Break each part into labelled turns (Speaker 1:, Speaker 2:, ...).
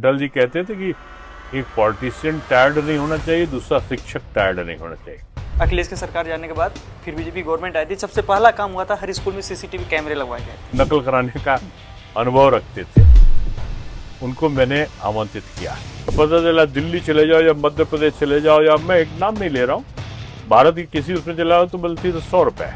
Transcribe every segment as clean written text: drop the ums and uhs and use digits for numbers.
Speaker 1: अटल जी कहते थे कि एक पॉलिटिशियन टायर्ड नहीं होना चाहिए, दूसरा शिक्षक टायर्ड नहीं होना चाहिए।
Speaker 2: अखिलेश की सरकार जाने के बाद फिर बीजेपी गवर्नमेंट आई थी, सबसे पहला काम हुआ था हर स्कूल में सीसीटीवी कैमरे लगवाए गए।
Speaker 1: नकल कराने का अनुभव रखते थे, उनको मैंने आमंत्रित किया। तो पता चला दिल्ली चले जाओ या मध्य प्रदेश चले जाओ, या मैं एक नाम नहीं ले रहा हूँ, भारत की किसी उसमें चला जाओ तो मिलती तो 100 रुपए,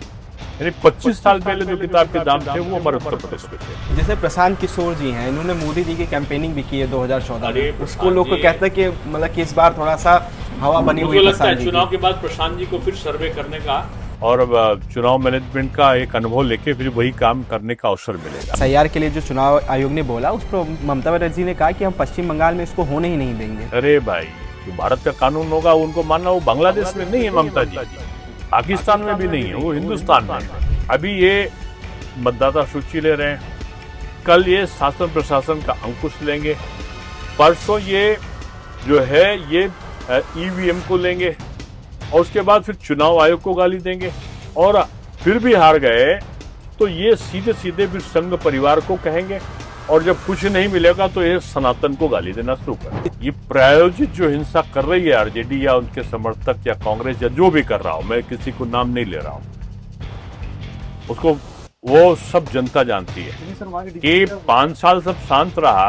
Speaker 1: यानी 25 साल पहले जो किताब के दाम थे वो हमारे उत्तर प्रदेश में थे।
Speaker 3: जैसे प्रशांत किशोर जी हैं, इन्होंने मोदी जी की कैंपेनिंग भी की है 2014 में। उसको लोग
Speaker 4: प्रशांत जी-
Speaker 3: कहते हैं कि मतलब कि इस बार थोड़ा सा हवा बनी
Speaker 4: मुझे
Speaker 3: हुई है
Speaker 4: लगता है
Speaker 3: प्रशांत जी
Speaker 4: चुनाव
Speaker 3: की।
Speaker 4: के बाद प्रशांत जी को फिर सर्वे करने का
Speaker 1: और अब चुनाव मैनेजमेंट का एक अनुभव लेके फिर वही काम करने का अवसर मिलेगा।
Speaker 3: SIR के लिए जो चुनाव आयोग ने बोला, उस पर ममता बनर्जी ने कहा कि हम पश्चिम बंगाल में इसको होने ही नहीं देंगे।
Speaker 1: अरे भाई, जो भारत का कानून होगा उनको मानना। वो बांग्लादेश में नहीं है ममता जी, पाकिस्तान में भी नहीं है, वो हिंदुस्तान में है। अभी ये मतदाता सूची ले रहे हैं, कल ये शासन प्रशासन का अंकुश लेंगे, परसों ये जो है ये EVM को लेंगे, और उसके बाद फिर चुनाव आयोग को गाली देंगे, और फिर भी हार गए तो ये सीधे सीधे फिर संघ परिवार को कहेंगे, और जब कुछ नहीं मिलेगा तो ये सनातन को गाली देना शुरू कर। ये प्रायोजित जो हिंसा कर रही है आरजेडी या उनके समर्थक या कांग्रेस या जो भी कर रहा हूं, मैं किसी को नाम नहीं ले रहा हूं, उसको वो सब जनता जानती है कि 5 साल सब शांत रहा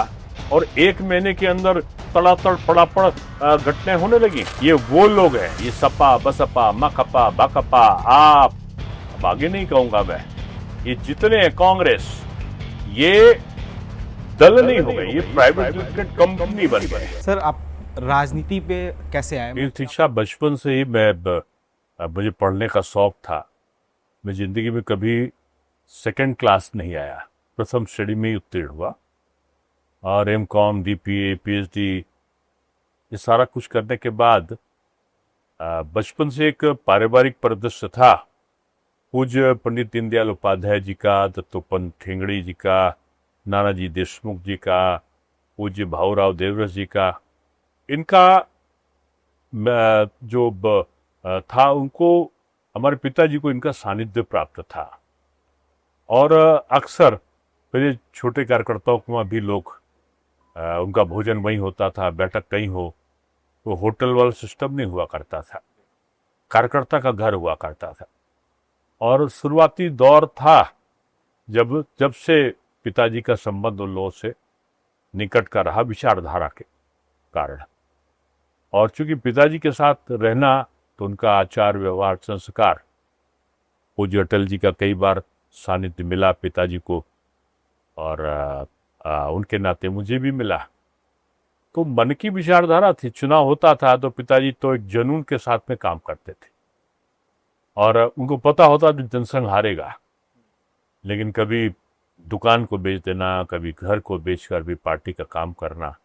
Speaker 1: और 1 महीने के अंदर तड़ातड़ पड़ापड़ घटनाएं होने लगी। ये वो लोग हैं, ये सपा बसपा मकपा बकपा आप, अब आगे नहीं कहूंगा मैं, ये जितने हैं कांग्रेस, ये दल नहीं हो गए, ये प्राइवेट लिमिटेड कंपनी बन गए।
Speaker 3: सर, आप राजनीति पे कैसे आए?
Speaker 1: मेरी शिक्षा बचपन से ही मुझे पढ़ने का शौक था। मैं जिंदगी में कभी सेकंड क्लास नहीं आया, प्रथम श्रेणी में ही उत्तीर्ण हुआ, और MCOM DPA PhD ये सारा कुछ करने के बाद बचपन से एक पारिवारिक परिदृश्य था। पूज्य पंडित दीनदयाल उपाध्याय जी का, दत्तोपंत ठेंगड़ी जी का, नानाजी देशमुख जी का, पूज्य भाऊराव देवरस जी का, इनका जो था, उनको, हमारे पिताजी को इनका सानिध्य प्राप्त था। और अक्सर मेरे छोटे कार्यकर्ताओं को भी लोग, उनका भोजन वहीं होता था, बैठक कहीं हो, तो होटल वाला सिस्टम नहीं हुआ करता था, कार्यकर्ता का घर हुआ करता था। और शुरुआती दौर था जब से पिताजी का संबंध उन लोगों से निकट का रहा, विचारधारा के कारण। और चूंकि पिताजी के साथ रहना, तो उनका आचार व्यवहार संस्कार, पूज्य अटल जी का कई बार सानिध्य मिला पिताजी को, और उनके नाते मुझे भी मिला। तो मन की विचारधारा थी। चुनाव होता था तो पिताजी तो एक जुनून के साथ में काम करते थे, और उनको पता होता था जनसंघ हारेगा, लेकिन कभी दुकान को बेच देना, कभी घर को बेचकर भी पार्टी का काम करना,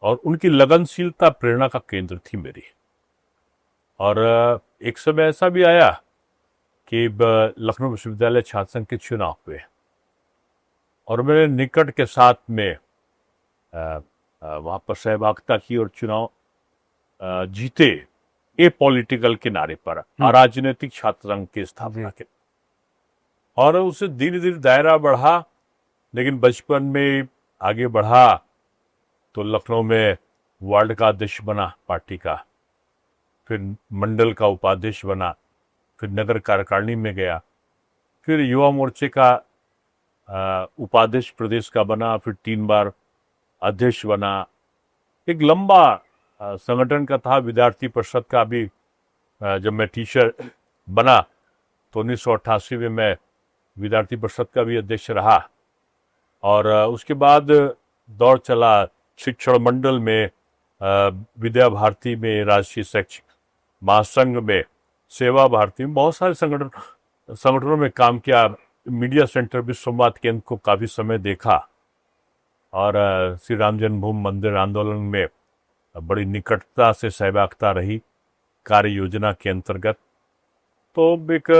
Speaker 1: और उनकी लगनशीलता प्रेरणा का केंद्र थी मेरी। और एक समय ऐसा भी आया कि लखनऊ विश्वविद्यालय छात्र संघ के चुनाव हुए, और मैंने निकट के साथ में वहां पर सहभागिता की और चुनाव जीते, ए पॉलिटिकल किनारे पर, अराजनीतिक छात्र संघ की स्थापना के। और उससे धीरे धीरे दायरा बढ़ा, लेकिन बचपन में आगे बढ़ा तो लखनऊ में वार्ड का अध्यक्ष बना पार्टी का, फिर मंडल का उपाध्यक्ष बना, फिर नगर कार्यकारिणी में गया, फिर युवा मोर्चे का उपाध्यक्ष प्रदेश का बना, फिर 3 बार अध्यक्ष बना। एक लंबा संगठन का था। विद्यार्थी परिषद का भी जब मैं टीचर बना तो 1988 में मैं विद्यार्थी परिषद का भी अध्यक्ष रहा, और उसके बाद दौर चला शिक्षण मंडल में, विद्या भारती में, राष्ट्रीय शैक्षिक महासंघ में, सेवा भारती में, बहुत सारे संगठनों में काम किया। मीडिया सेंटर भी संवाद केंद्र को काफी समय देखा, और श्री राम जन्मभूमि मंदिर आंदोलन में बड़ी निकटता से सहभागिता रही कार्य योजना के अंतर्गत। तो एक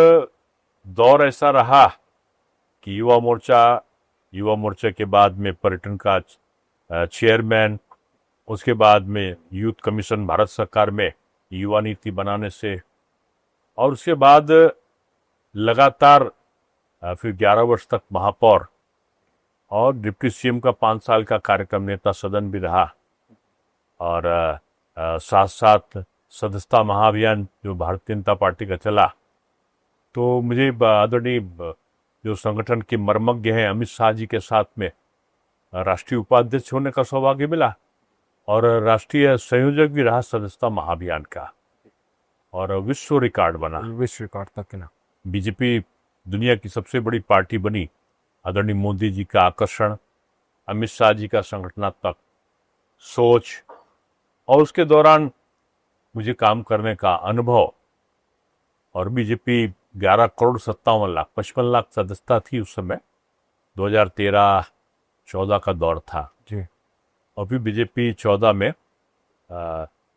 Speaker 1: दौर ऐसा रहा कि युवा मोर्चा के बाद में पर्यटन का चेयरमैन, उसके बाद में यूथ कमीशन भारत सरकार में युवा नीति बनाने से, और उसके बाद लगातार फिर 11 वर्ष तक महापौर और डिप्टी सीएम का 5 साल का कार्यक्रम नेता सदन भी रहा, और साथ साथ सदस्यता महाअभियान जो भारतीय जनता पार्टी का चला। तो मुझे आदरणीय जो संगठन के मर्मज्ञ हैं अमित शाह जी के साथ में राष्ट्रीय उपाध्यक्ष होने का सौभाग्य मिला, और राष्ट्रीय संयोजक भी रहा सदस्यता महाअभियान का, और विश्व रिकॉर्ड बना।
Speaker 3: विश्व रिकॉर्ड तक ना।
Speaker 1: बीजेपी दुनिया की सबसे बड़ी पार्टी बनी। आदरणीय मोदी जी का आकर्षण, अमित शाह जी का संगठनात्मक सोच, और उसके दौरान मुझे काम करने का अनुभव, और बीजेपी 11 करोड़ 57 लाख 55 लाख सदस्यता थी उस समय, 2013-14 का दौर था
Speaker 3: जी।
Speaker 1: अभी बीजेपी 14 में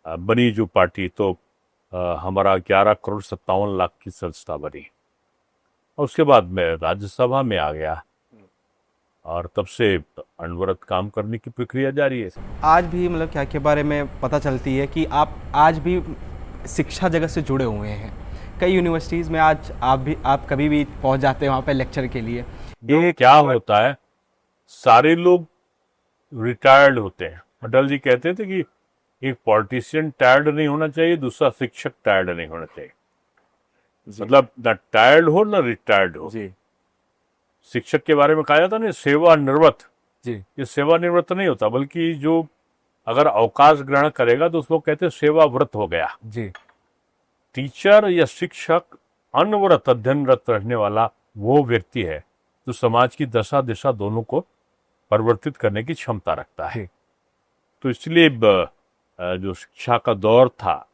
Speaker 1: बनी जो पार्टी, तो हमारा 11 करोड़ 57 लाख की सदस्यता बनी, और उसके बाद मैं राज्यसभा में आ गया, और तब से अनवरत काम करने की प्रक्रिया जारी है।
Speaker 3: आज भी मतलब क्या के बारे में पता चलती है कि आप आज भी शिक्षा जगत से जुड़े हुए हैं। कई यूनिवर्सिटीज़ में आज आप कभी भी पहुंच जाते हैं वहाँ पे लेक्चर के लिए।
Speaker 1: ये क्या होता है, सारे लोग रिटायर्ड होते हैं। अटल जी कहते थे कि एक पॉलिटिशियन टायर्ड नहीं होना चाहिए, दूसरा शिक्षक टायर्ड नहीं होना चाहिए। मतलब ना टायर्ड हो ना रिटायर्ड हो।
Speaker 3: जी
Speaker 1: शिक्षक के बारे में कहा जाता ना सेवानिवृत्त,
Speaker 3: जी
Speaker 1: ये सेवानिवृत्त नहीं होता, बल्कि जो अगर अवकाश ग्रहण करेगा तो उसको कहते हैं सेवाव्रत हो गया।
Speaker 3: जी।
Speaker 1: टीचर या शिक्षक अनवरत अध्ययनरत रहने वाला वो व्यक्ति है जो समाज की दशा दिशा दोनों को परिवर्तित करने की क्षमता रखता है। तो इसलिए जो शिक्षा का दौर था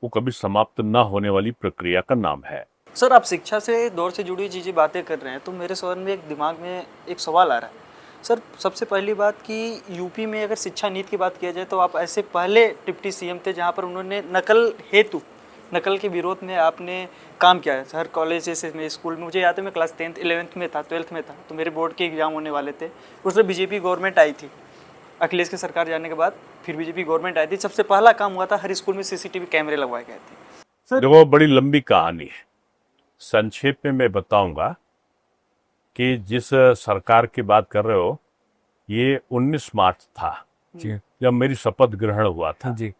Speaker 1: वो कभी समाप्त न होने वाली प्रक्रिया का नाम है।
Speaker 2: सर, आप शिक्षा से दौर से जुड़ी चीज़ें बातें कर रहे हैं, तो मेरे सवाल में दिमाग में एक सवाल आ रहा है। सर, सबसे पहली बात कि यूपी में अगर शिक्षा नीति की बात किया जाए तो आप ऐसे पहले डिप्टी सीएम थे जहां पर उन्होंने नकल के विरोध में आपने काम किया है। हर कॉलेज में, स्कूल में, मुझे याद है मैं क्लास 10th 11th में था, 12th में था, तो मेरे बोर्ड के एग्जाम होने वाले थे। उसमें बीजेपी गवर्नमेंट आई थी, अखिलेश की सरकार जाने के बाद फिर बीजेपी गवर्नमेंट आई थी। सबसे पहला काम हुआ था हर स्कूल में सीसीटीवी कैमरे लगवाए गए थे।
Speaker 1: देखो, बड़ी लंबी कहानी है, संक्षेप में मैं बताऊंगा कि जिस सरकार की बात कर रहे हो ये 19 मार्च था जब मेरी शपथ ग्रहण हुआ था
Speaker 3: जी।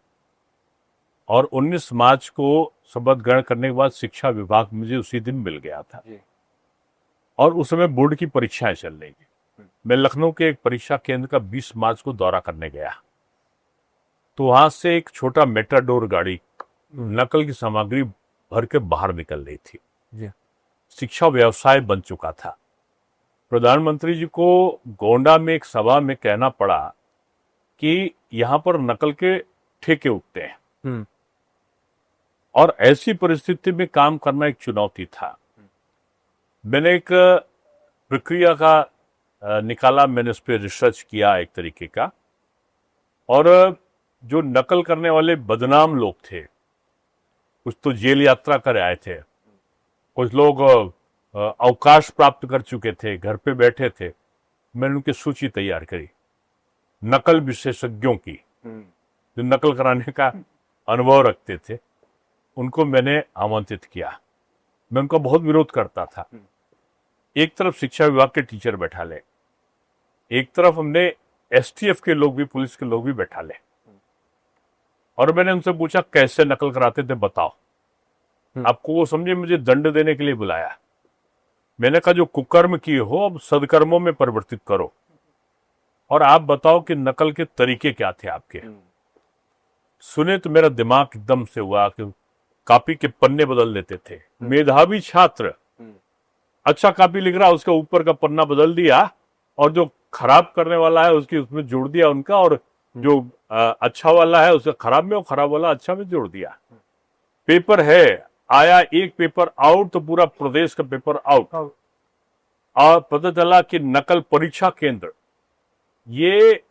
Speaker 1: और 19 मार्च को शपथ ग्रहण करने के बाद शिक्षा विभाग मुझे उसी दिन मिल गया था
Speaker 3: जी।
Speaker 1: और उस समय बोर्ड की परीक्षाएं चल रही थी। मैं लखनऊ के एक परीक्षा केंद्र का 20 मार्च को दौरा करने गया, तो वहां से एक छोटा मेटाडोर गाड़ी नकल की सामग्री भर के बाहर निकल रही थी। शिक्षा व्यवसाय बन चुका था। प्रधानमंत्री जी को गोंडा में एक सभा में कहना पड़ा कि यहां पर नकल के ठेके उठते हैं और ऐसी परिस्थिति में काम करना एक चुनौती था। मैंने एक प्रक्रिया का निकाला, मैंने उस पर रिसर्च किया एक तरीके का, और जो नकल करने वाले बदनाम लोग थे, कुछ तो जेल यात्रा कर आए थे, कुछ लोग अवकाश प्राप्त कर चुके थे, घर पे बैठे थे। मैंने उनकी सूची तैयार करी, नकल विशेषज्ञों की जो नकल कराने का अनुभव रखते थे, उनको मैंने आमंत्रित किया। मैं उनका बहुत विरोध करता था। एक तरफ शिक्षा विभाग के टीचर बैठा ले, एक तरफ हमने एसटीएफ के लोग भी, पुलिस के लोग भी बैठा ले, और मैंने उनसे पूछा कैसे नकल कराते थे बताओ। आपको वो समझे मुझे दंड देने के लिए बुलाया। मैंने कहा जो कुकर्म किए हो अब सदकर्मों में परिवर्तित करो, और आप बताओ कि नकल के तरीके क्या थे आपके। सुने तो मेरा दिमाग एकदम से हुआ कि कॉपी के पन्ने बदल देते थे। मेधावी छात्र अच्छा कॉपी लिख रहा, उसके ऊपर का पन्ना बदल दिया, और जो खराब करने वाला है उसकी उसमें जोड़ दिया उनका, और जो अच्छा वाला है उसका खराब में और खराब वाला अच्छा में जोड़ दिया। पेपर है आया, एक पेपर आउट तो पूरा प्रदेश का पेपर आउट। और पता चला कि नकल परीक्षा केंद्र ये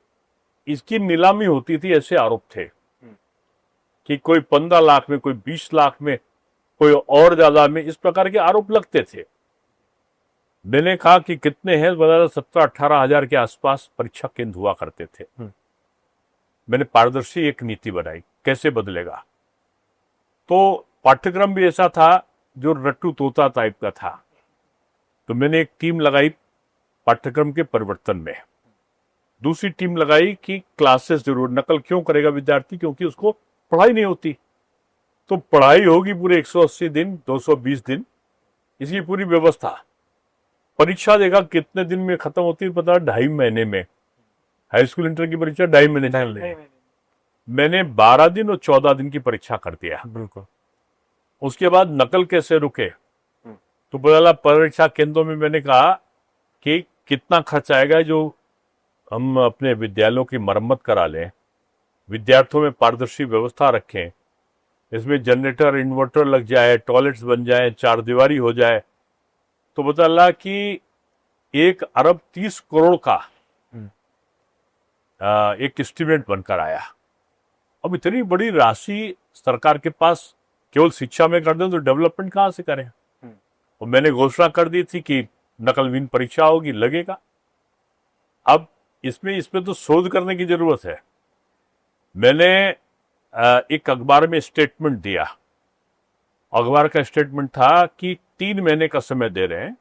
Speaker 1: इसकी नीलामी होती थी, ऐसे आरोप थे कि कोई 15 लाख में, कोई 20 लाख में, कोई और ज्यादा में, इस प्रकार के आरोप लगते थे। मैंने कहा कि कितने हैं, 17-18 हजार के आसपास परीक्षा केंद्र हुआ करते थे। मैंने पारदर्शी एक नीति बनाई, कैसे बदलेगा। तो पाठ्यक्रम भी ऐसा था जो रट्टू तोता टाइप का था। तो मैंने एक टीम लगाई पाठ्यक्रम के परिवर्तन में। दूसरी टीम लगाई कि क्लासेस जरूर, नकल क्यों करेगा विद्यार्थी, क्योंकि उसको पढ़ाई नहीं होती। तो पढ़ाई होगी पूरे 180 दिन, 220 दिन, इसकी पूरी व्यवस्था। परीक्षा देखा कितने दिन में खत्म होती है, पता 2.5 महीने में। हाई स्कूल इंटर की परीक्षा 2.5 महीने चल रही है। मैंने 12 दिन और 14 दिन की परीक्षा कर दिया।
Speaker 3: बिल्कुल।
Speaker 1: उसके बाद नकल कैसे रुके, तो पता परीक्षा केंद्रों में मैंने कहा कि कितना खर्च आएगा जो हम अपने विद्यालयों की मरम्मत करा लें, विद्यार्थियों में पारदर्शी व्यवस्था रखें, इसमें जनरेटर इन्वर्टर लग जाए, टॉयलेट्स बन जाए, 4 दीवारी हो जाए। तो पता लगा कि 1 अरब 30 करोड़ का एक एस्टीमेट बनकर आया। अब इतनी बड़ी राशि सरकार के पास केवल शिक्षा में कर दें तो डेवलपमेंट कहां से करें। और मैंने घोषणा कर दी थी कि नकलविहीन परीक्षा होगी, लगेगा। अब इसमें तो शोध करने की जरूरत है। मैंने एक अखबार में स्टेटमेंट दिया। अखबार का स्टेटमेंट था कि 3 महीने का समय दे रहे हैं,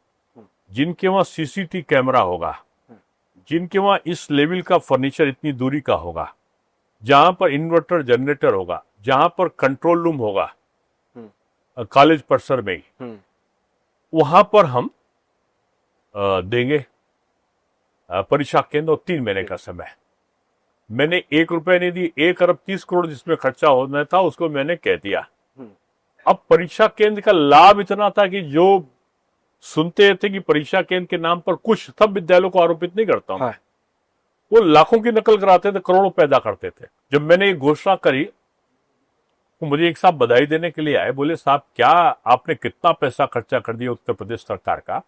Speaker 1: जिनके वहां सीसीटीवी कैमरा होगा, जिनके वहां इस लेवल का फर्नीचर इतनी दूरी का होगा, जहां पर इन्वर्टर जनरेटर होगा, जहां पर कंट्रोल रूम होगा कॉलेज परिसर में ही, वहां पर हम देंगे परीक्षा केंद्र। 3 महीने का समय। मैंने 1 रुपए नहीं दी, 1 अरब 30 करोड़ जिसमें खर्चा होना था उसको मैंने कह दिया। अब परीक्षा केंद्र का लाभ इतना था कि जो सुनते थे कि परीक्षा केंद्र के नाम पर, कुछ सब विद्यालयों को आरोपित नहीं करता हूं, वो लाखों की नकल कराते थे, करोड़ों पैदा करते थे। जब मैंने ये घोषणा करी तो मुझे एक साहब बधाई देने के लिए आए, बोले साहब क्या आपने कितना पैसा खर्चा कर दिया उत्तर प्रदेश सरकार का,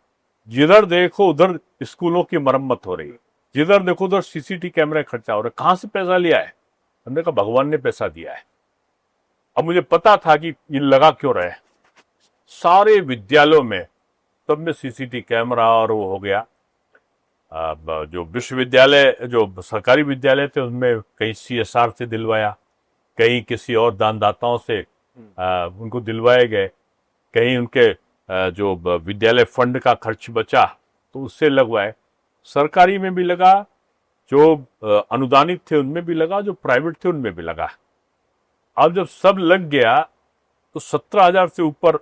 Speaker 1: जिधर देखो उधर स्कूलों की मरम्मत हो रही है, जिधर देखो उधर सीसीटीवी कैमरे खर्चा हो रहा है, कहां से पैसा लिया है। हमने कहा भगवान ने पैसा दिया है। अब मुझे पता था कि ये लगा क्यों रहे, सारे विद्यालयों में सब में सीसीटीवी कैमरा और वो हो गया। जो विश्वविद्यालय, जो सरकारी विद्यालय थे उनमें कहीं CSR से दिलवाया, कहीं किसी और दानदाताओं से उनको दिलवाए गए, कहीं उनके जो विद्यालय फंड का खर्च बचा तो उससे लगवाए। सरकारी में भी लगा, जो अनुदानित थे उनमें भी लगा, जो प्राइवेट थे उनमें भी लगा। अब जब सब लग गया तो 17,000 से ऊपर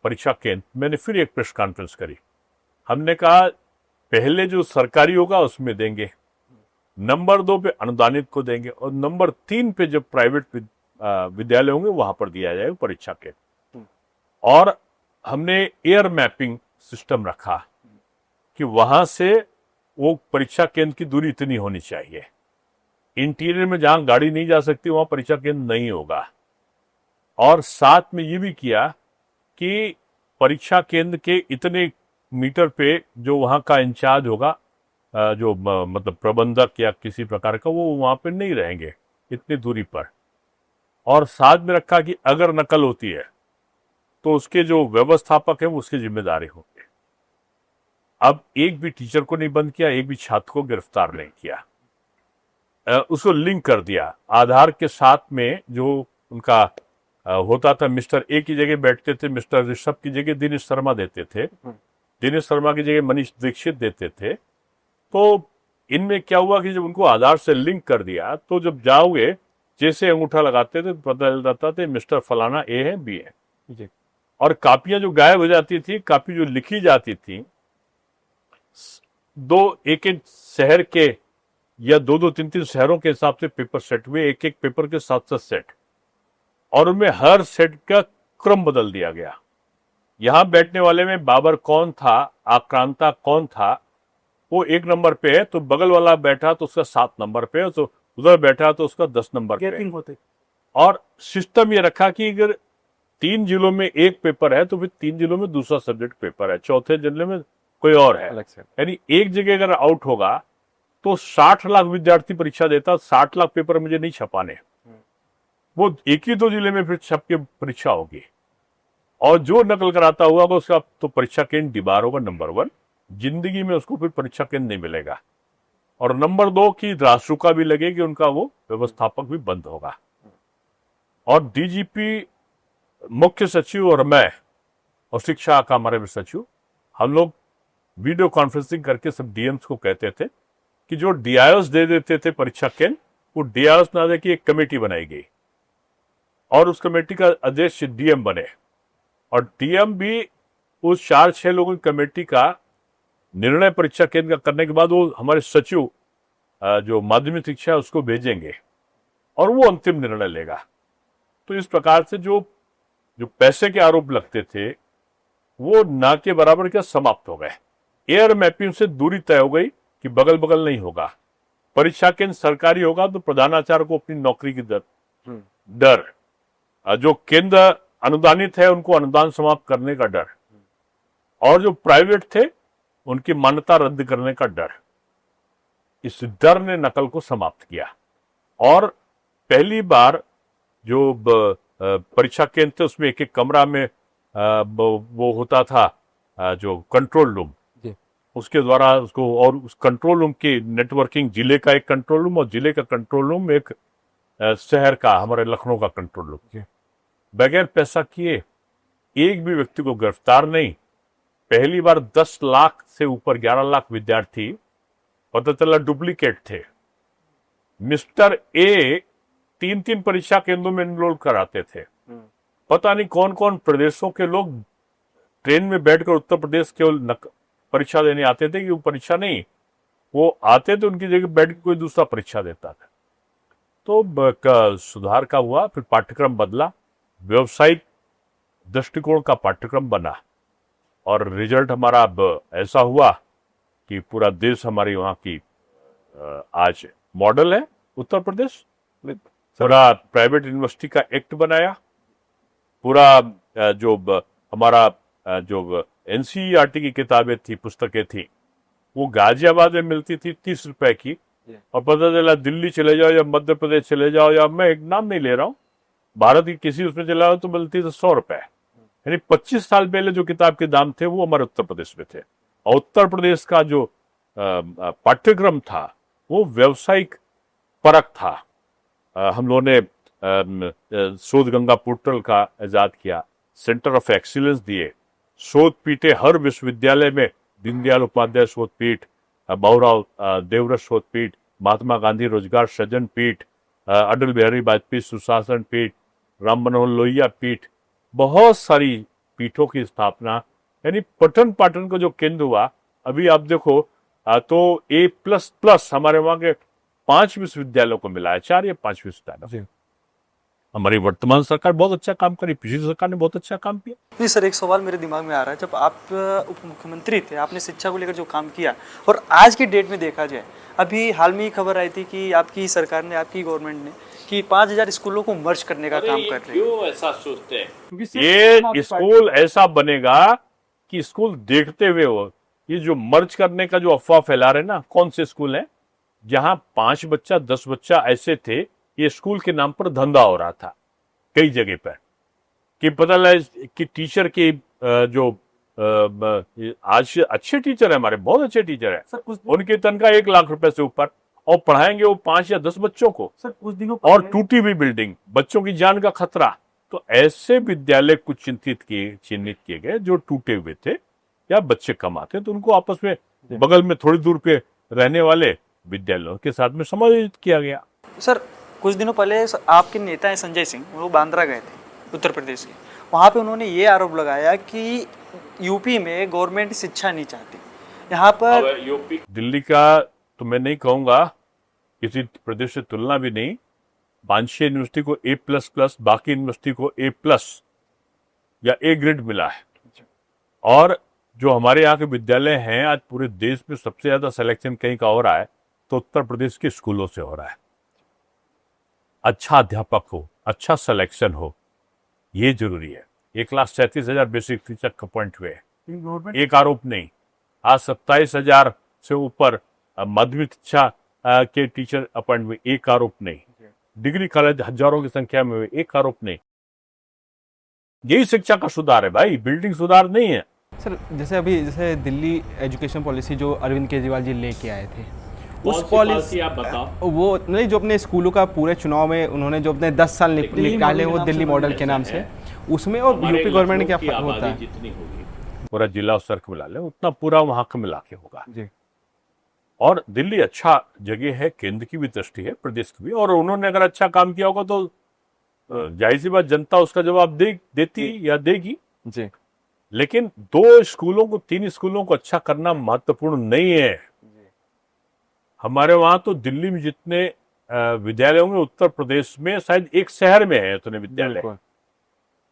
Speaker 1: परीक्षा केंद्र। मैंने फिर एक प्रेस कॉन्फ्रेंस करी। हमने कहा पहले जो सरकारी होगा उसमें देंगे, नंबर 2 पे अनुदानित को देंगे, और नंबर 3 पे जब प्राइवेट विद्यालय होंगे वहां पर दिया जाएगा परीक्षा केंद्र। और हमने एयर मैपिंग सिस्टम रखा कि वहां से वो परीक्षा केंद्र की दूरी इतनी होनी चाहिए। इंटीरियर में जहां गाड़ी नहीं जा सकती वहां परीक्षा केंद्र नहीं होगा। और साथ में ये भी किया कि परीक्षा केंद्र के इतने मीटर पे जो वहां का इंचार्ज होगा, जो मतलब प्रबंधक या किसी प्रकार का, वो वहां पे नहीं रहेंगे इतनी दूरी पर। और साथ में रखा कि अगर नकल होती है तो उसके जो व्यवस्थापक है वो उसकी जिम्मेदारी होंगे। अब एक भी टीचर को नहीं बंद किया, एक भी छात्र को गिरफ्तार नहीं किया। उसको लिंक कर दिया आधार के साथ में। जो उनका होता था, मिस्टर ए की जगह बैठते थे, मिस्टर ऋषभ की जगह दिनेश शर्मा देते थे, दिनेश शर्मा की जगह मनीष दीक्षित देते थे। तो इनमें क्या हुआ कि जब उनको आधार से लिंक कर दिया तो जब जाओगे जैसे अंगूठा लगाते थे तो पता चल जाता था मिस्टर फलाना ए है, बी है जी। और कापियां जो गायब हो जाती थी, कापी जो लिखी जाती थी, एक शहर के या 2-3 शहरों के हिसाब से पेपर सेट हुए, एक पेपर के 7 सेट, और उनमें हर सेट का क्रम बदल दिया गया। यहां बैठने वाले में बाबर कौन था, आक्रांता कौन था, वो 1 नंबर पे है, तो बगल वाला बैठा तो उसका 7 नंबर पे है, तो उधर बैठा तो उसका 10 नंबर पे होते। और सिस्टम ये रखा कि अगर 3 जिलों में एक पेपर है तो फिर 3 जिलों में दूसरा सब्जेक्ट पेपर है, चौथे जिले में कोई और है। यानी एक जगह अगर आउट होगा तो 60 लाख विद्यार्थी परीक्षा देता, 60 लाख पेपर मुझे नहीं छपाने, वो 1 ही 2 जिले में फिर छप के परीक्षा होगी। और जो नकल कराता हुआ उसका तो परीक्षा केंद्र डिबार होगा, नंबर 1, जिंदगी में उसको फिर परीक्षा केंद्र नहीं मिलेगा। और नंबर 2 की राष्ट्रुका भी लगेगी, उनका वो व्यवस्थापक भी बंद होगा। और डीजीपी, मुख्य सचिव और मैं और शिक्षा का हमारे सचिव, हम लोग वीडियो कॉन्फ्रेंसिंग करके सब डीएम्स को कहते थे कि जो डीआईओस दे देते थे परीक्षा केंद्र, वो डीआईओस ना दे कि एक कमेटी बनाई गई और उस कमेटी का अध्यक्ष डीएम बने, और डीएम भी उस 4-6 लोगों की कमेटी का निर्णय परीक्षा केंद्र का करने के बाद वो हमारे सचिव जो माध्यमिक शिक्षा है उसको भेजेंगे और वो अंतिम निर्णय लेगा। तो इस प्रकार से जो पैसे के आरोप लगते थे वो ना के बराबर क्या समाप्त हो गए। एयर मैपिंग से दूरी तय हो गई कि बगल बगल नहीं होगा, परीक्षा केंद्र सरकारी होगा तो प्रधानाचार्य को अपनी नौकरी की डर, जो केंद्र अनुदानित है उनको अनुदान समाप्त करने का डर, और जो प्राइवेट थे उनकी मान्यता रद्द करने का डर। इस डर ने नकल को समाप्त किया और पहली बार जो परीक्षा केंद्र थे उसमें एक एक कमरा में वो होता था जो कंट्रोल रूम, उसके द्वारा उसको, और उस कंट्रोल रूम की नेटवर्किंग, जिले का एक कंट्रोल रूम और जिले का कंट्रोल रूम एक शहर का, हमारे लखनऊ का कंट्रोल रूम, बगैर पैसा किए एक भी व्यक्ति को गिरफ्तार नहीं। पहली बार 10 लाख से ऊपर 11 लाख विद्यार्थी पता चला डुप्लीकेट थे। मिस्टर ए 3-3 परीक्षा केंद्रों में एनरोल कराते थे। पता नहीं कौन कौन प्रदेशों के लोग ट्रेन में बैठकर उत्तर प्रदेश केवल परीक्षा देने आते थे कि वो परीक्षा नहीं, वो आते थे उनकी जगह बैठ के कोई दूसरा परीक्षा देता था। तो सुधार का हुआ, फिर पाठ्यक्रम बदला, व्यवसायिक दृष्टिकोण का पाठ्यक्रम बना और रिजल्ट हमारा अब ऐसा हुआ कि पूरा देश हमारी वहाँ की आज मॉडल है। उत्तर प्रदेश पूरा प्राइवेट यूनिवर्सिटी का एक्ट बनाया, पूरा जो हमारा जो एनसीईआरटी की किताबें थी, पुस्तकें थी, वो गाजियाबाद में मिलती थी 30 रुपए की, और पता चला दिल्ली चले जाओ या मध्य प्रदेश चले जाओ, या मैं एक नाम नहीं ले रहा हूँ, भारत की किसी उसमें चला जाओ तो मिलती थी 100 रुपए। यानी 25 साल पहले जो किताब के दाम थे वो हमारे उत्तर प्रदेश में थे। और उत्तर प्रदेश का जो पाठ्यक्रम था वो व्यावसायिक परक था। हम लोगों ने शोध गंगा पोर्टल का इजाद किया, सेंटर ऑफ एक्सीलेंस दिए, शोध पीठे हर विश्वविद्यालय में, दीनदयाल उपाध्याय शोध पीठ, बाबूराव देवव्रत शोध पीठ, महात्मा गांधी रोजगार सृजन पीठ, अटल बिहारी वाजपेयी सुशासन पीठ, राम मनोहर लोहिया पीठ, बहुत सारी पीठों की स्थापना। यानी पठन पाठन का जो केंद्र हुआ, अभी आप देखो तो A++ हमारे वहां के 5 विश्वविद्यालयों को मिला है, 4 या 5 विश्वविद्यालय। हमारी वर्तमान सरकार बहुत अच्छा काम करी, पिछली सरकार ने बहुत अच्छा काम किया।
Speaker 2: जी सर, एक सवाल मेरे दिमाग में आ रहा है, जब आप उप मुख्यमंत्री थे, आपने शिक्षा को लेकर जो काम किया, और आज की डेट में देखा जाए, अभी हाल में ही खबर आई थी कि आपकी सरकार ने, आपकी गवर्नमेंट ने, कि 5000 स्कूलों को मर्ज करने का काम कर रही है।
Speaker 4: क्यों ऐसा सोचते हैं?
Speaker 1: ये स्कूल ऐसा बनेगा कि स्कूल देखते हुए हो। ये जो मर्ज करने का जो अफवाह फैला रहे ना, कौन से स्कूल हैं जहां 5 बच्चा 10 बच्चा ऐसे थे, ये स्कूल के नाम पर धंधा हो रहा था कई जगह पर, कि पता लगा कि टीचर की जो आज अच्छे टीचर है, हमारे बहुत अच्छे टीचर है, उनकी तनख्वाह 1 लाख रुपए से ऊपर, और पढ़ाएंगे वो 5 या 10 बच्चों को।
Speaker 3: सर कुछ दिनों
Speaker 1: और टूटी हुई बिल्डिंग, बच्चों की जान का खतरा। तो ऐसे विद्यालय कुछ चिन्हित किए गए जो टूटे हुए थे या बच्चे कम आते, तो उनको आपस में बगल में थोड़ी दूर पे रहने वाले विद्यालयों के साथ में समायोजित किया गया।
Speaker 2: सर कुछ दिनों पहले आपके नेता हैं संजय सिंह, वो बांद्रा गए थे उत्तर प्रदेश के, वहाँ पे उन्होंने ये आरोप लगाया कि यूपी में गवर्नमेंट शिक्षा नहीं चाहती। यहाँ पर
Speaker 4: यूपी
Speaker 1: दिल्ली का तो मैं नहीं कहूँगा, किसी प्रदेश से तुलना भी नहीं, 5-6 यूनिवर्सिटी को A++, बाकी यूनिवर्सिटी को A+ या A ग्रेड मिला है। और जो हमारे यहाँ के विद्यालय हैं, आज पूरे देश में सबसे ज्यादा सिलेक्शन कहीं का हो रहा है तो उत्तर प्रदेश के स्कूलों से हो रहा है। अच्छा अध्यापक हो, अच्छा सिलेक्शन हो, ये जरूरी है। 1,37,000 बेसिक टीचर का अपॉइंट हुए, एक आरोप नहीं। आज 27,000 से ऊपर माध्यमिक शिक्षा के टीचर अपॉइंट हुए, एक आरोप नहीं। डिग्री कॉलेज हजारों की संख्या में हुए, एक आरोप नहीं। यही शिक्षा का सुधार है भाई, बिल्डिंग सुधार नहीं है।
Speaker 3: सर जैसे दिल्ली एजुकेशन पॉलिसी जो अरविंद केजरीवाल जी लेके आए थे, उस पॉलिसी
Speaker 4: आप बताओ।
Speaker 3: वो नहीं, जो अपने स्कूलों का पूरे चुनाव में उन्होंने जो अपने 10 साल निकाले, वो दिल्ली मॉडल के नाम से, उसमें और यूपी गवर्नमेंट क्या होता है
Speaker 4: जितनी होगी
Speaker 1: पूरा जिला और सर्क मिला ले उतना पूरा वहां का मिला के होगा।
Speaker 3: जी
Speaker 1: और दिल्ली अच्छा जगह है, केंद्र की भी दृष्टि है, प्रदेश की भी, और उन्होंने अगर अच्छा काम किया होगा तो जाहिर सी बात जनता उसका जवाब देती या देगी।
Speaker 3: जी
Speaker 1: लेकिन 3 स्कूलों को अच्छा करना महत्वपूर्ण नहीं है। हमारे वहां तो दिल्ली में जितने विद्यालय होंगे, उत्तर प्रदेश में शायद एक शहर में है उतने विद्यालय,
Speaker 3: बिल्कुल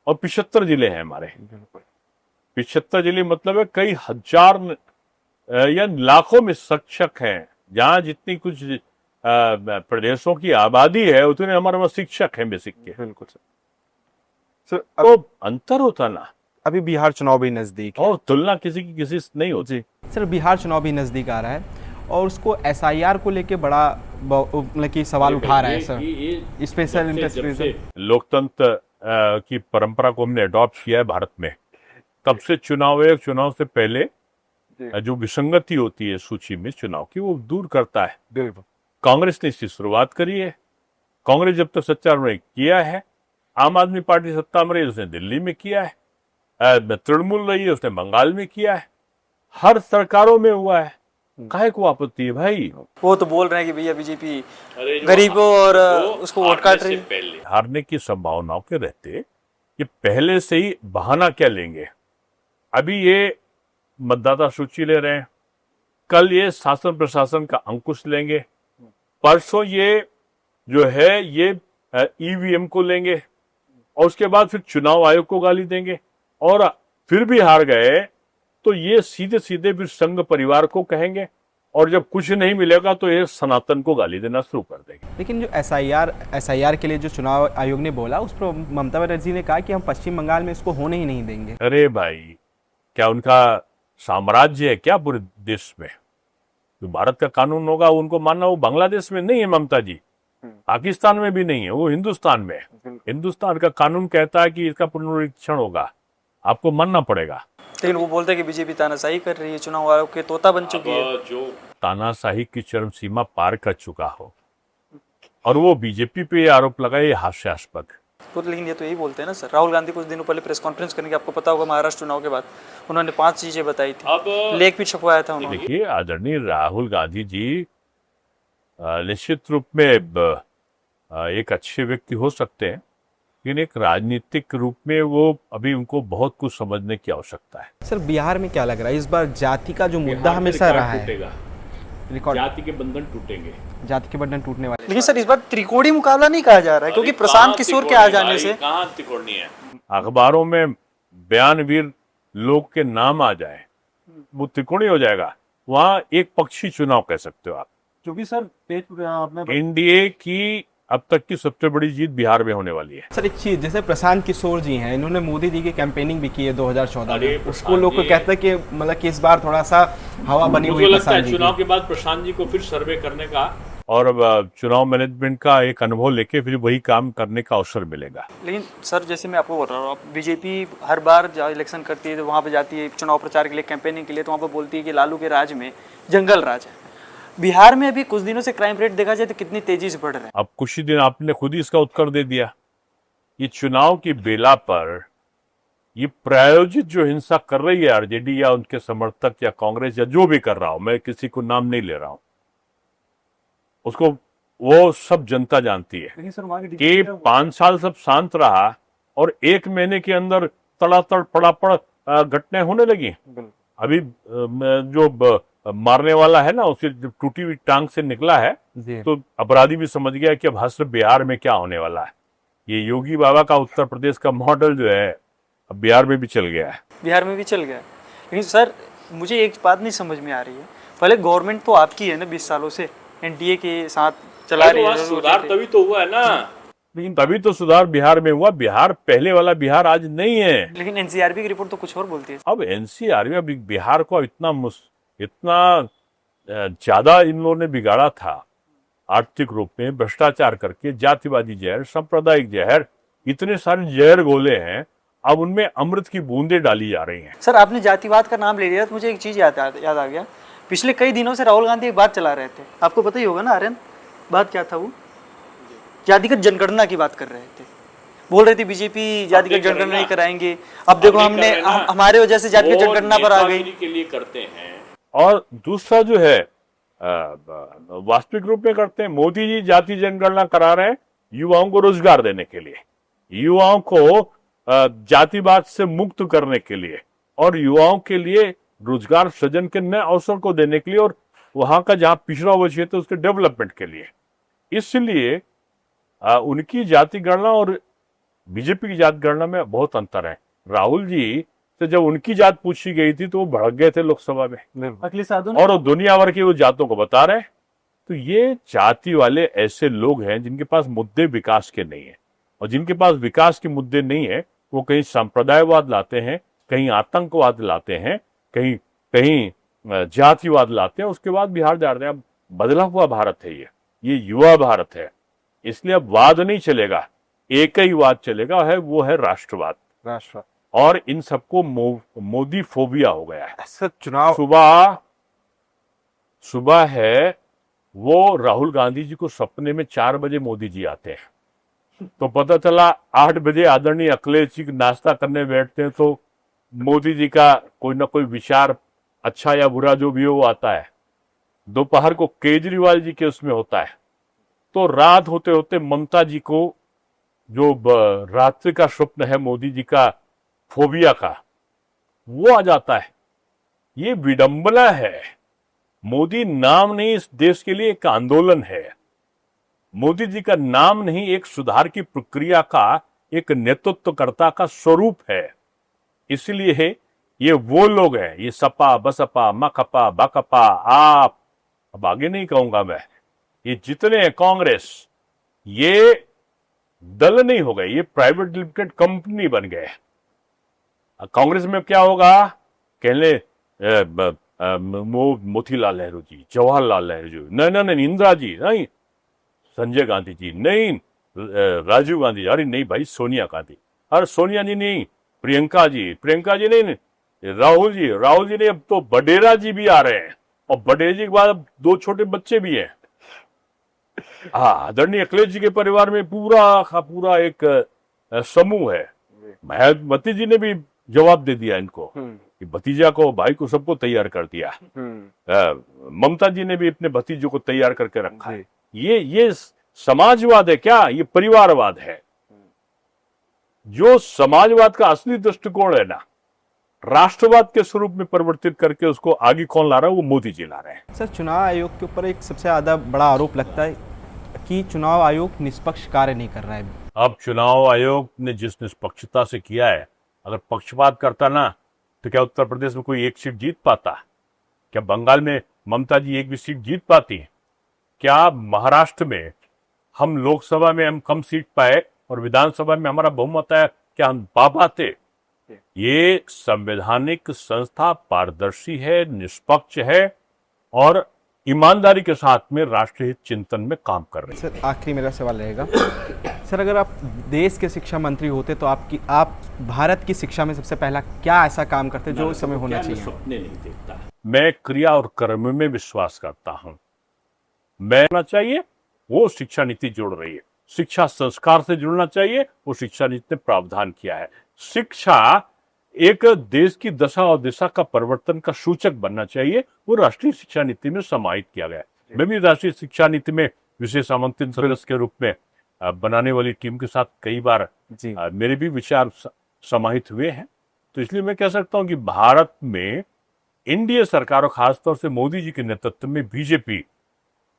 Speaker 1: और 75 जिले हैं हमारे।
Speaker 3: बिल्कुल
Speaker 1: 75 जिले मतलब है कई हजार या लाखों में शिक्षक हैं। जहां जितनी कुछ प्रदेशों की आबादी है उतने हमारे वहां शिक्षक हैं बेसिक के।
Speaker 3: बिल्कुल सर।
Speaker 1: तो अंतर होता ना,
Speaker 3: अभी बिहार चुनाव भी नज़दीक है।
Speaker 1: और तुलना किसी की किसी से नहीं होती।
Speaker 3: जी सर, बिहार चुनाव भी नज़दीक आ रहा है और उसको एसआईआर को लेके बड़ा मतलब कि सवाल उठा रहा है सर। स्पेशल इंटरेस्ट रीजन
Speaker 1: लोकतंत्र की परंपरा को हमने अडॉप्ट किया है भारत में। तब से चुनाव आयोग चुनाव से पहले जो विसंगति होती है सूची में चुनाव की, वो दूर करता है।
Speaker 3: बिल्कुल
Speaker 1: कांग्रेस ने इसकी शुरुआत करी है। कांग्रेस जब तक सत्ता में किया है, आम आदमी पार्टी सत्ता में रही उसने दिल्ली में किया है, तृणमूल रही है उसने बंगाल में किया है, हर सरकारों में हुआ है। काहे को आपत्ति है भाई?
Speaker 2: वो तो बोल रहे हैं कि भैया बीजेपी
Speaker 4: अरे जो
Speaker 2: गरीबों और
Speaker 4: वो
Speaker 2: उसको वोट काट रही है।
Speaker 4: पहले
Speaker 1: हारने की संभावनाओं के रहते ये पहले से ही बहाना क्या लेंगे? अभी ये मतदाता सूची ले रहे हैं, कल ये शासन प्रशासन का अंकुश लेंगे, परसों ये जो है ये ईवीएम को लेंगे, और उसके बाद फिर चुनाव आयोग को गाली देंगे, और फिर भी हार गए तो ये सीधे सीधे फिर संघ परिवार को कहेंगे, और जब कुछ नहीं मिलेगा तो ये सनातन को गाली देना शुरू कर देंगे।
Speaker 3: लेकिन जो एसआईआर के लिए जो चुनाव आयोग ने बोला, उस पर ममता बनर्जी ने कहा कि हम पश्चिम बंगाल में इसको होने ही नहीं देंगे।
Speaker 1: अरे भाई, क्या उनका साम्राज्य है क्या पूरे देश में? जो भारत का कानून होगा उनको मानना, वो बांग्लादेश में नहीं है ममता जी, पाकिस्तान में भी नहीं है, वो हिंदुस्तान में है। हिंदुस्तान का कानून कहता है कि इसका पुनरीक्षण होगा, आपको मानना पड़ेगा।
Speaker 2: लेकिन वो बोलते हैं कि बीजेपी तानाशाही कर रही है, चुनाव आयोग के तोता बन चुकी है।
Speaker 4: अब जो
Speaker 1: तानाशाही की चरम सीमा पार कर चुका हो और वो बीजेपी पे ये आरोप लगाए, ये हास्यास्पद।
Speaker 2: तो लेकिन ये तो यही बोलते हैं ना सर। राहुल गांधी कुछ दिनों पहले प्रेस कॉन्फ्रेंस करने के, आपको पता होगा, महाराष्ट्र चुनाव के बाद उन्होंने 5 चीजें बताई थी,
Speaker 4: अब
Speaker 2: लेख भी छपवाया था उन्होंने।
Speaker 1: देखिए, आदरणीय राहुल गांधी जी निश्चित रूप में एक अच्छे व्यक्ति हो सकते हैं, लेकिन एक राजनीतिक रूप में वो अभी उनको बहुत कुछ समझने की आवश्यकता है।
Speaker 3: सर, बिहार में क्या लग रहा है इस बार जाति का जो मुद्दा
Speaker 4: बिहार में
Speaker 3: हमेशा
Speaker 4: रिकॉर्ड
Speaker 3: रहा है,
Speaker 4: टूटेगा,
Speaker 3: रिकॉर्ड
Speaker 4: जाति के बंधन टूटेंगे।
Speaker 3: जाति के बंधन टूटने वाले।
Speaker 2: लेकिन सर इस बार त्रिकोणी मुकाबला नहीं कहा जा रहा है, क्योंकि
Speaker 4: अरे
Speaker 2: प्रशांत
Speaker 4: कहाँ
Speaker 2: किशोर के
Speaker 4: त्रिकोणी
Speaker 2: आ जाने
Speaker 4: भाई,
Speaker 2: से
Speaker 4: कहाँ त्रिकोणी है?
Speaker 1: अखबारों में बयानवीर लोग के नाम आ जाए वो त्रिकोणी हो जाएगा। वहां एक पक्षी चुनाव कह सकते हो आप।
Speaker 5: क्योंकि सर पेज आपने
Speaker 1: एनडीए की अब तक की सबसे बड़ी जीत बिहार में होने वाली है।
Speaker 3: सर, एक चीज, जैसे प्रशांत किशोर जी हैं, इन्होंने मोदी जी की कैंपेनिंग भी की है 2014
Speaker 4: अरे
Speaker 3: में। उसको
Speaker 4: प्रशांत
Speaker 3: लोग को
Speaker 4: जी-
Speaker 3: कहते हैं कि मतलब कि इस बार थोड़ा सा हवा बनी हुई
Speaker 4: मुझे
Speaker 3: है
Speaker 4: लगता है
Speaker 3: प्रशांत जी की।
Speaker 4: चुनाव के बाद प्रशांत जी को फिर सर्वे करने का
Speaker 1: और अब चुनाव मैनेजमेंट का एक अनुभव लेके फिर वही काम करने का अवसर मिलेगा।
Speaker 2: लेकिन सर जैसे मैं आपको बोल रहा हूँ, बीजेपी हर बार जब इलेक्शन करती है तो वहाँ पे जाती है चुनाव प्रचार के लिए, कैंपेनिंग के लिए, तो वहाँ पे बोलती है कि लालू के राज में जंगल राज है। बिहार में अभी कुछ दिनों से क्राइम रेट देखा जाए तो कितनी तेजी से बढ़ रहे हैं।
Speaker 1: अब कुछ ही दिन आपने खुद ही इसका उत्तर दे दिया। ये चुनाव की बेला पर ये प्रायोजित जो हिंसा कर रही है आरजेडी या उनके समर्थक या कांग्रेस या जो भी कर रहा हो, मैं किसी को नाम नहीं ले रहा हूं, उसको वो सब जनता जानती है
Speaker 5: देखिए सर वहाँ की
Speaker 1: कि 5 साल सब शांत रहा और 1 महीने के अंदर तड़ातड़ पड़ापड़ घटनाएं होने लगी। अभी जो मारने वाला है ना, उसे जब टूटी हुई टांग से निकला है
Speaker 3: जी।
Speaker 1: तो अपराधी भी समझ गया कि अब हस्र बिहार में क्या होने वाला है। ये योगी बाबा का उत्तर प्रदेश का मॉडल जो है अब बिहार में भी चल गया है।
Speaker 2: बिहार में भी चल गया है। लेकिन सर मुझे एक बात नहीं समझ में आ रही है, पहले गवर्नमेंट तो आपकी है ना 20 सालों से एनडीए के साथ चला रही है,
Speaker 4: सुधार तभी तो हुआ है ना।
Speaker 1: लेकिन तभी तो सुधार बिहार में हुआ। बिहार पहले वाला बिहार आज नहीं है।
Speaker 2: लेकिन एनसीआरबी की रिपोर्ट तो कुछ और बोलती है।
Speaker 1: अब एनसीआर में अभी बिहार को इतना ज्यादा इन लोगों ने बिगाड़ा था आर्थिक रूप में, भ्रष्टाचार करके, जातिवादी जहर, सांप्रदायिक जहर, इतने सारे जहर घोले हैं, अब उनमें अमृत की बूंदें डाली जा रही हैं।
Speaker 2: सर आपने जातिवाद का नाम ले लिया तो मुझे एक चीज़ याद आ गया। पिछले कई दिनों से राहुल गांधी एक बात चला रहे थे, आपको पता ही होगा ना आर्यन, बात क्या था वो? जातिगत जनगणना की बात कर रहे थे। बोल रही थी बीजेपी जाति की
Speaker 4: अब देख
Speaker 2: जनगणना
Speaker 4: रहे
Speaker 2: नहीं
Speaker 4: ना।
Speaker 2: कराएंगे, अब देखो
Speaker 4: नहीं
Speaker 2: हमने
Speaker 4: कर रहे ना।
Speaker 2: हमारे वजह से जाति की
Speaker 4: वो
Speaker 2: जनगणना पर आ गई।
Speaker 4: नेतागिरी के लिए करते हैं।
Speaker 1: और दूसरा जो है वास्तविक रूप में करते हैं। मोदी जी जाति जनगणना करा रहे हैं युवाओं को रोजगार देने के लिए, युवाओं को जातिवाद से मुक्त करने के लिए और युवाओं के लिए रोजगार सृजन के नए अवसर को देने के लिए और वहां का जहां पिछड़ा हुआ क्षेत्र उसके डेवलपमेंट के लिए। इसलिए उनकी जाति गणना और बीजेपी की जाति गणना में बहुत अंतर है। राहुल जी से जब उनकी जात पूछी गई थी तो वो भड़क गए थे लोकसभा में
Speaker 5: अखिलेश यादव ने
Speaker 1: और वो दुनिया भर की वो जातों को बता रहे हैं। तो ये जाति वाले ऐसे लोग हैं जिनके पास मुद्दे विकास के नहीं है, और जिनके पास विकास के मुद्दे नहीं है वो कहीं सांप्रदायवाद लाते हैं, कहीं आतंकवाद लाते हैं, कहीं कहीं जातिवाद लाते हैं, उसके बाद बिहार जा रहे हैं। अब बदला हुआ भारत है ये युवा भारत है, इसलिए अब वाद नहीं चलेगा, एक ही वाद चलेगा, है वो है राष्ट्रवाद।
Speaker 3: राष्ट्र
Speaker 1: और इन सबको मोदी फोबिया हो गया है।
Speaker 3: सर चुनाव
Speaker 1: सुबह है वो राहुल गांधी जी को सपने में 4 बजे मोदी जी आते हैं, तो पता चला 8 बजे आदरणीय अखिलेश जी नाश्ता करने बैठते हैं तो मोदी जी का कोई ना कोई विचार अच्छा या बुरा जो भी हो वो आता है। दोपहर को केजरीवाल जी के उसमें होता है, तो रात होते होते ममता जी को जो रात्रि का स्वप्न है मोदी जी का फोबिया का, वो आ जाता है। ये विडंबना है। मोदी नाम नहीं इस देश के लिए एक आंदोलन है। मोदी जी का नाम नहीं एक सुधार की प्रक्रिया का, एक नेतृत्वकर्ता का स्वरूप है। इसलिए ये वो लोग हैं, ये सपा बसपा मकपा बकपा आप, अब आगे नहीं कहूंगा मैं, ये जितने हैं कांग्रेस, ये दल नहीं हो गए, ये प्राइवेट लिमिटेड कंपनी बन गए। कांग्रेस में क्या होगा, कहले मोतीलाल नेहरू जी, जवाहरलाल नेहरू जी, नहीं इंदिरा जी नहीं, संजय गांधी जी नहीं, राजीव गांधी, अरे नहीं भाई सोनिया गांधी, अरे सोनिया जी नहीं, प्रियंका जी नहीं, राहुल जी नहीं, अब तो बडेरा जी भी आ रहे हैं, और बडेरा जी के बाद अब 2 छोटे बच्चे भी हैं। आदरणीय अखिलेश जी के परिवार में पूरा का पूरा एक समूह है। मायावती जी ने भी जवाब दे दिया इनको कि भतीजा को, भाई को, सबको तैयार कर दिया। ममता जी ने भी अपने भतीजों को तैयार करके रखा है। ये समाजवाद है क्या? ये परिवारवाद है। जो समाजवाद का असली दृष्टिकोण है ना, राष्ट्रवाद के स्वरूप में परिवर्तित करके उसको आगे कौन ला रहा है? वो मोदी जी ला रहे हैं।
Speaker 3: सर चुनाव आयोग के ऊपर एक सबसे ज़्यादा बड़ा आरोप लगता है कि चुनाव आयोग निष्पक्ष कार्य नहीं कर रहा है।
Speaker 1: अब चुनाव आयोग ने जिस निष्पक्षता से किया है, अगर पक्षपात करता ना तो क्या उत्तर प्रदेश में कोई एक सीट जीत पाता? क्या बंगाल में ममता जी एक भी सीट जीत पाती? क्या महाराष्ट्र में हम लोकसभा में हम कम सीट पाए और विधानसभा में हमारा बहुमत है, क्या हम पा पाते? ये संवैधानिक संस्था पारदर्शी है, निष्पक्ष है और ईमानदारी के साथ में राष्ट्रीय हित चिंतन में काम कर रही है।
Speaker 3: सर आखिरी मेरा सवाल रहेगा सर, अगर आप देश के शिक्षा मंत्री होते तो आप भारत की शिक्षा में सबसे पहला क्या ऐसा काम करते जो उस समय होना चाहिए?
Speaker 4: सपने नहीं देखता।
Speaker 1: मैं क्रिया और कर्म में विश्वास करता हूं। मैं चाहिए वो शिक्षा नीति जोड़ रही है। शिक्षा संस्कार से जुड़ना चाहिए, वो शिक्षा नीति ने प्रावधान किया है। शिक्षा एक देश की दशा और दिशा का परिवर्तन का सूचक बनना चाहिए, वो राष्ट्रीय शिक्षा नीति में समाहित किया गया है। मैं भी राष्ट्रीय शिक्षा नीति में विशेष आमंत्रित सदस्य के रूप में बनाने वाली टीम के साथ कई बार मेरे भी विचार समाहित हुए हैं। तो इसलिए मैं कह सकता हूं कि भारत में एनडीए सरकार और खासतौर से मोदी जी के नेतृत्व में बीजेपी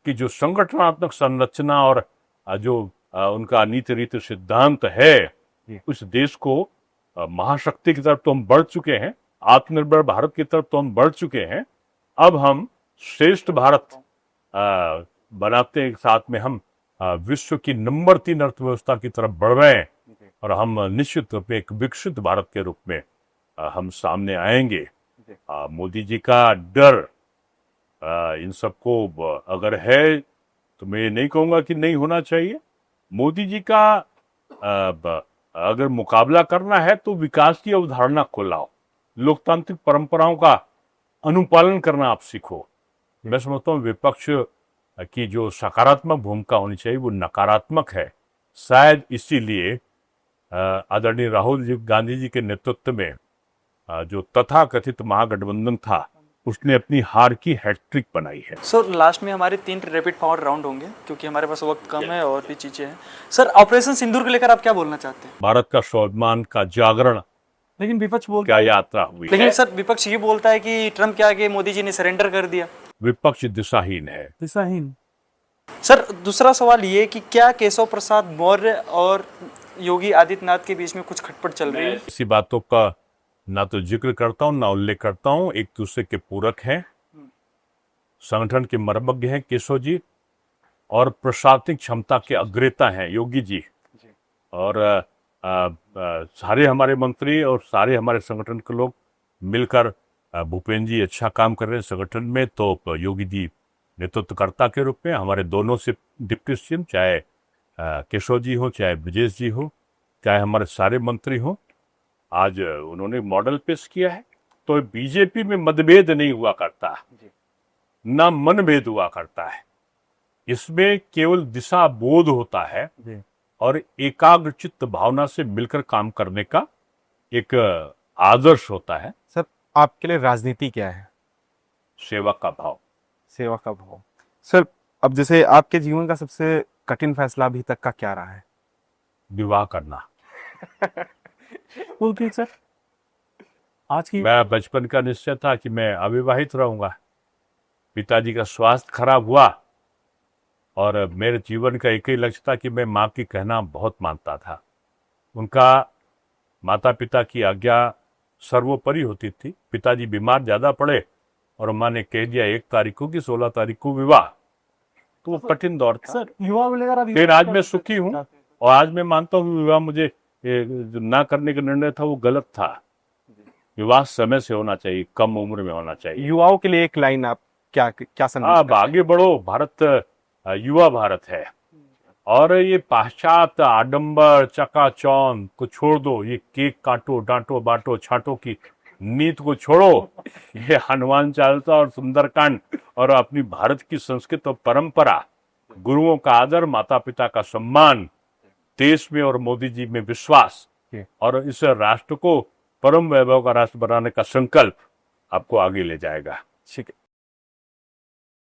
Speaker 1: की जो संगठनात्मक संरचना और जो उनका नीति रीति सिद्धांत है, उस देश को महाशक्ति की तरफ तो हम बढ़ चुके हैं, आत्मनिर्भर भारत की तरफ तो हम बढ़ चुके हैं। अब हम श्रेष्ठ भारत बनाते साथ में हम विश्व की नंबर 3 अर्थव्यवस्था की तरफ बढ़ रहे हैं और हम निश्चित रूप में एक विकसित भारत के रूप में हम सामने आएंगे। मोदी जी का डर इन सबको अगर है तो मैं ये नहीं कहूंगा कि नहीं होना चाहिए। मोदी जी का अगर मुकाबला करना है तो विकास की अवधारणा को लाओ, लोकतांत्रिक परंपराओं का अनुपालन करना आप सीखो। मैं समझता हूँ विपक्ष की जो सकारात्मक भूमिका होनी चाहिए वो नकारात्मक है। शायद इसीलिए आदरणीय राहुल जी गांधी जी के नेतृत्व में जो तथाकथित महागठबंधन था उसने अपनी हार की हैट्रिक बनाई है।
Speaker 2: सर लास्ट में हमारे 3 रैपिड फायर राउंड होंगे क्योंकि हमारे पास वक्त कम है और भी चीज़ें हैं। सर ऑपरेशन सिंदूर को लेकर आप क्या बोलना चाहते हैं?
Speaker 1: भारत का स्वाभिमान का जागरण
Speaker 5: लेकिन विपक्ष बोल
Speaker 1: क्या यात्रा हुई
Speaker 2: लेकिन
Speaker 1: है।
Speaker 2: सर विपक्ष ये बोलता है कि ट्रम्प के आगे मोदी जी ने सरेंडर कर दिया।
Speaker 1: विपक्ष दिशाहीन है।
Speaker 5: दिशाहीन।
Speaker 2: सर दूसरा सवाल ये कि क्या केशव प्रसाद मौर्य और योगी आदित्यनाथ के बीच में कुछ खटपट चल रही है?
Speaker 1: इसी बातों का ना तो जिक्र करता हूं ना उल्लेख करता हूं, एक दूसरे के पूरक हैं। संगठन के मर्मज्ञ हैं केशव जी और प्रशासनिक क्षमता के अग्रेता हैं योगी जी। और सारे हमारे मंत्री और सारे हमारे संगठन के लोग मिलकर भूपेंद्र जी अच्छा काम कर रहे हैं संगठन में, तो योगी जी नेतृत्वकर्ता के रूप में हमारे दोनों से डिप्टी सीएम, चाहे केशव जी हो चाहे ब्रजेश जी हो चाहे हमारे सारे मंत्री हो, आज उन्होंने मॉडल पेश किया है। तो बीजेपी में मतभेद नहीं हुआ करता, ना मनभेद हुआ करता है, इसमें केवल दिशा बोध होता है और एकाग्र चित्त भावना से मिलकर काम करने का एक आदर्श होता है।
Speaker 3: सर आपके लिए राजनीति क्या है?
Speaker 1: सेवा का भाव।
Speaker 3: सेवा का भाव। सर अब जैसे आपके जीवन का सबसे कठिन फैसला अभी तक का क्या रहा है?
Speaker 1: विवाह करना।
Speaker 5: बोलते सर आज की
Speaker 1: मैं बचपन का निश्चय था कि मैं अविवाहित रहूंगा। पिताजी का स्वास्थ्य खराब हुआ और मेरे जीवन का एक ही लक्ष्य था कि मैं माँ की कहना बहुत मानता था। उनका माता पिता की आज्ञा सर्वोपरि होती थी। पिताजी बीमार ज्यादा पड़े और माँ ने कह दिया 1 तारीख को कि 16 तारीख को विवाह। तो वो कठिन दौर था।
Speaker 5: सर युवा को लेकर आप
Speaker 1: लेकिन आज मैं सुखी हूँ और आज मैं मानता हूँ विवाह मुझे जो ना करने का निर्णय था वो गलत था। विवाह समय से होना चाहिए, कम उम्र में होना चाहिए।
Speaker 3: युवाओं के लिए एक लाइन आप क्या संदेश
Speaker 1: अब आगे बढ़ो, भारत युवा भारत है और ये पाश्चात्य आडंबर चकाचौंध को छोड़ दो, ये केक काटो डांटो बांटो छाटो की नीति को छोड़ो। ये हनुमान चालीसा और सुंदरकांड और अपनी भारत की संस्कृति और परंपरा, गुरुओं का आदर, माता पिता का सम्मान, देश में और मोदी जी में विश्वास और इस राष्ट्र को परम वैभव का राष्ट्र बनाने का संकल्प आपको आगे ले जाएगा।
Speaker 3: ठीक है।